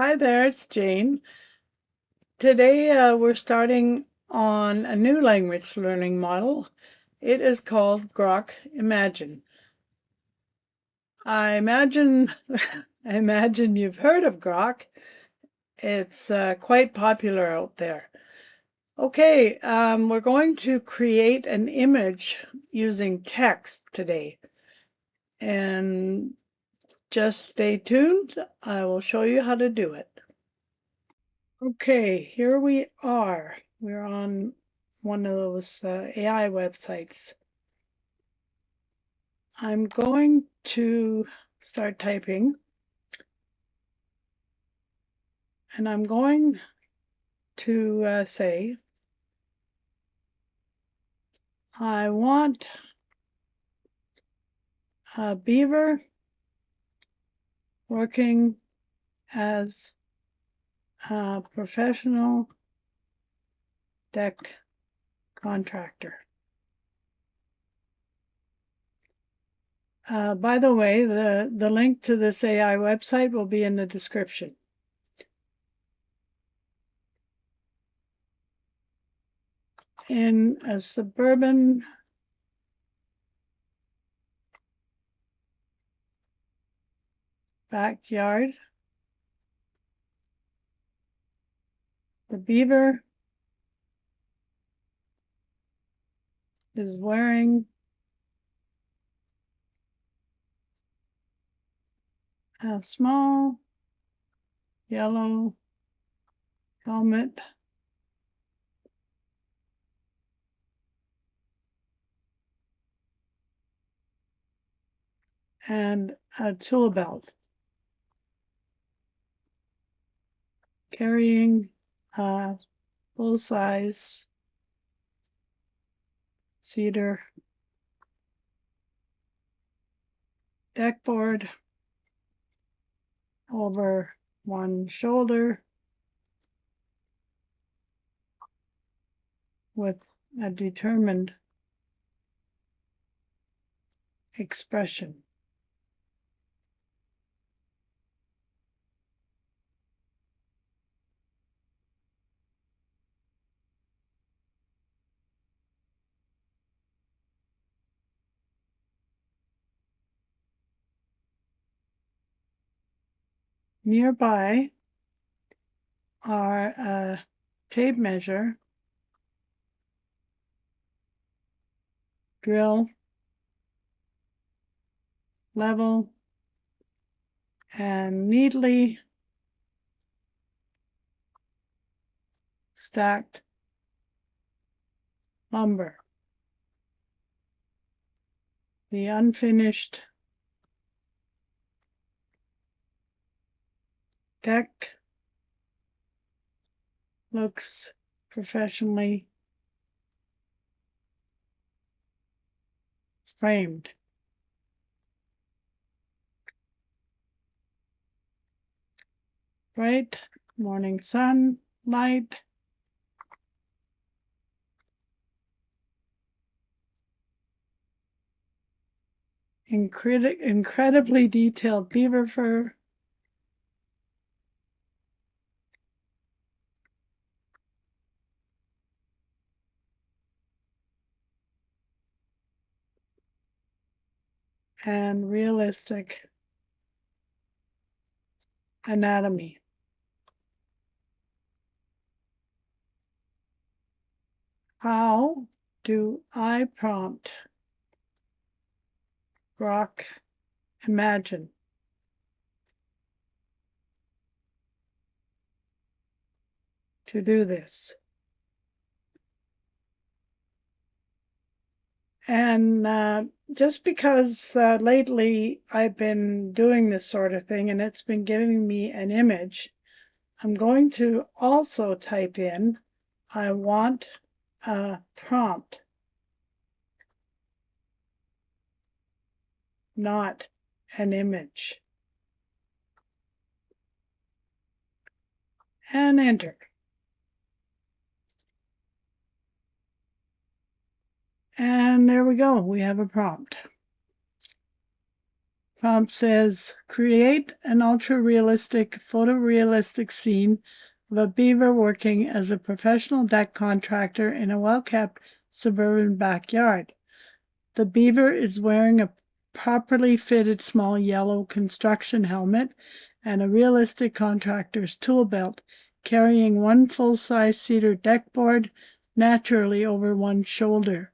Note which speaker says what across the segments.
Speaker 1: Hi there, it's Jane. Today we're starting on a new language learning model. It is called Grok Imagine. I imagine I imagine you've heard of Grok. It's quite popular out there. Okay, we're going to create an image using text today. And just stay tuned. I will show you how to do it. Okay, here we are. We're on one of those AI websites. I'm going to start typing, and I'm going to say, I want a beaver working as a professional deck contractor. By the way, the link to this AI website will be in the description. In a suburban backyard, the beaver is wearing a small yellow helmet and a tool belt, carrying a full-size cedar deck board over one shoulder with a determined expression. Nearby are a tape measure, drill, level, and neatly stacked lumber. The unfinished deck looks professionally framed. Bright morning sunlight incredibly detailed beaver fur, and realistic anatomy. How do I prompt Grok Imagine to do this? And just because lately I've been doing this sort of thing and it's been giving me an image, I'm going to also type in, I want a prompt, not an image, and enter. And there we go, we have a prompt. Prompt says, create an ultra-realistic, photorealistic scene of a beaver working as a professional deck contractor in a well-kept suburban backyard. The beaver is wearing a properly fitted small yellow construction helmet and a realistic contractor's tool belt, carrying one full-size cedar deck board naturally over one shoulder,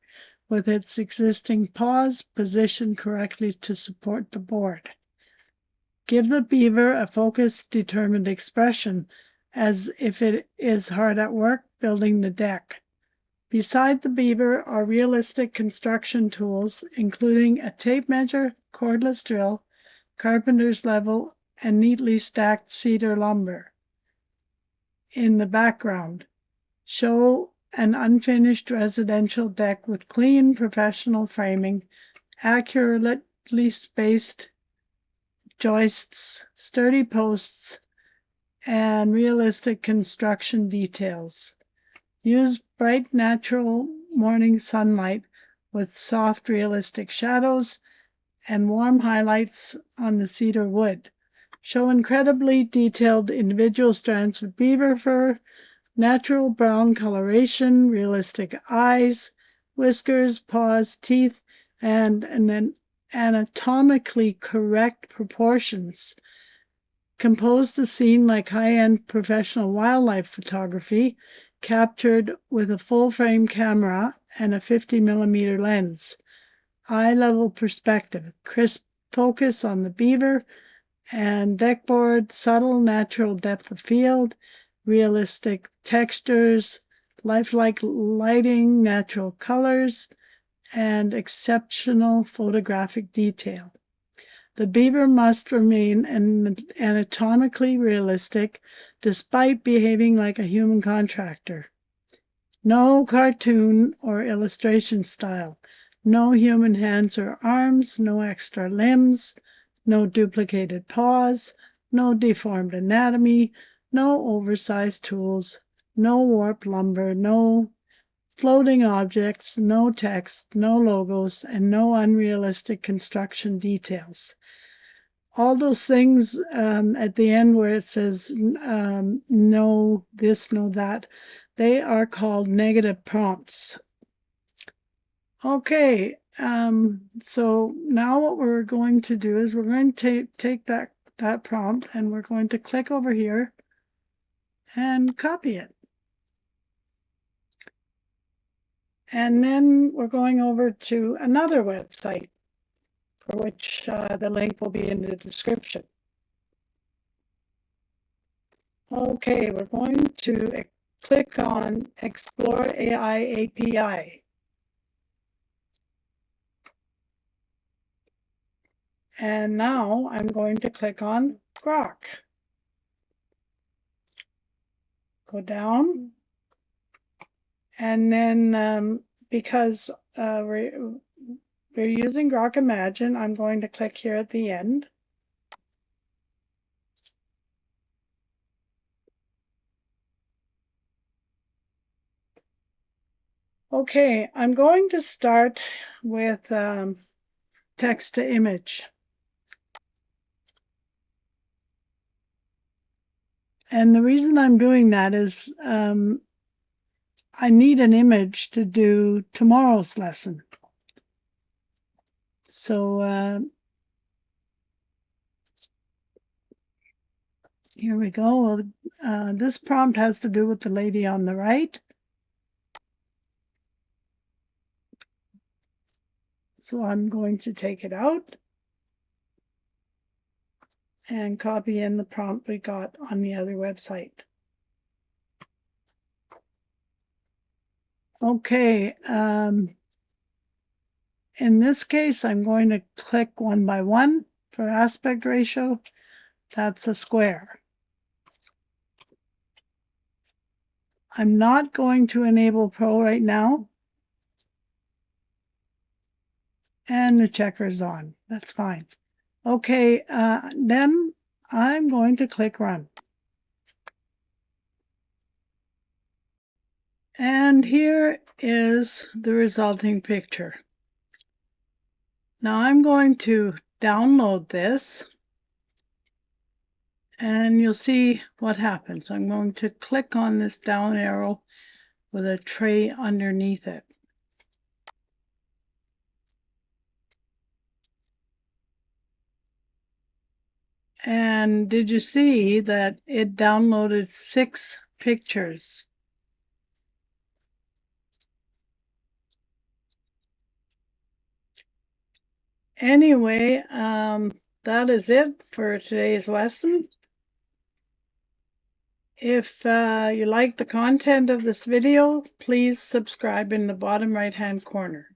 Speaker 1: with its existing paws positioned correctly to support the board. Give the beaver a focused, determined expression, as if it is hard at work building the deck. Beside the beaver are realistic construction tools, including a tape measure, cordless drill, carpenter's level, and neatly stacked cedar lumber. In the background, show an unfinished residential deck with clean, professional framing, accurately spaced joists, sturdy posts, and realistic construction details. Use bright, natural morning sunlight with soft, realistic shadows and warm highlights on the cedar wood. Show incredibly detailed individual strands of beaver fur, natural brown coloration, realistic eyes, whiskers, paws, teeth, and anatomically correct proportions. Compose the scene like high-end professional wildlife photography, captured with a full-frame camera and a 50mm lens. Eye-level perspective, crisp focus on the beaver and deckboard, subtle natural depth of field, realistic textures, lifelike lighting, natural colors, and exceptional photographic detail. The beaver must remain anatomically realistic despite behaving like a human contractor. No cartoon or illustration style, no human hands or arms, no extra limbs, no duplicated paws, no deformed anatomy, no oversized tools, no warped lumber, no floating objects, no text, no logos, and no unrealistic construction details. All those things at the end where it says no this, no that, they are called negative prompts. Okay, so now what we're going to do is we're going to take that prompt and we're going to click over here and copy it. And then we're going over to another website, for which the link will be in the description. Okay, we're going to click on Explore AI API. And now I'm going to click on Grok. Go down. And then because we're using Grok Imagine, I'm going to click here at the end. Okay, I'm going to start with text to image. And the reason I'm doing that is I need an image to do tomorrow's lesson. So here we go. This prompt has to do with the lady on the right. So I'm going to take it out and copy in the prompt we got on the other website. Okay, in this case, I'm going to click 1 by 1 for aspect ratio. That's a square. I'm not going to enable Pro right now. And the checker's on. That's fine. Okay, then I'm going to click Run. And here is the resulting picture. Now I'm going to download this, and you'll see what happens. I'm going to click on this down arrow with a tray underneath it. And did you see that it downloaded 6 pictures? Anyway, that is it for today's lesson. If you like the content of this video, please subscribe in the bottom right-hand corner.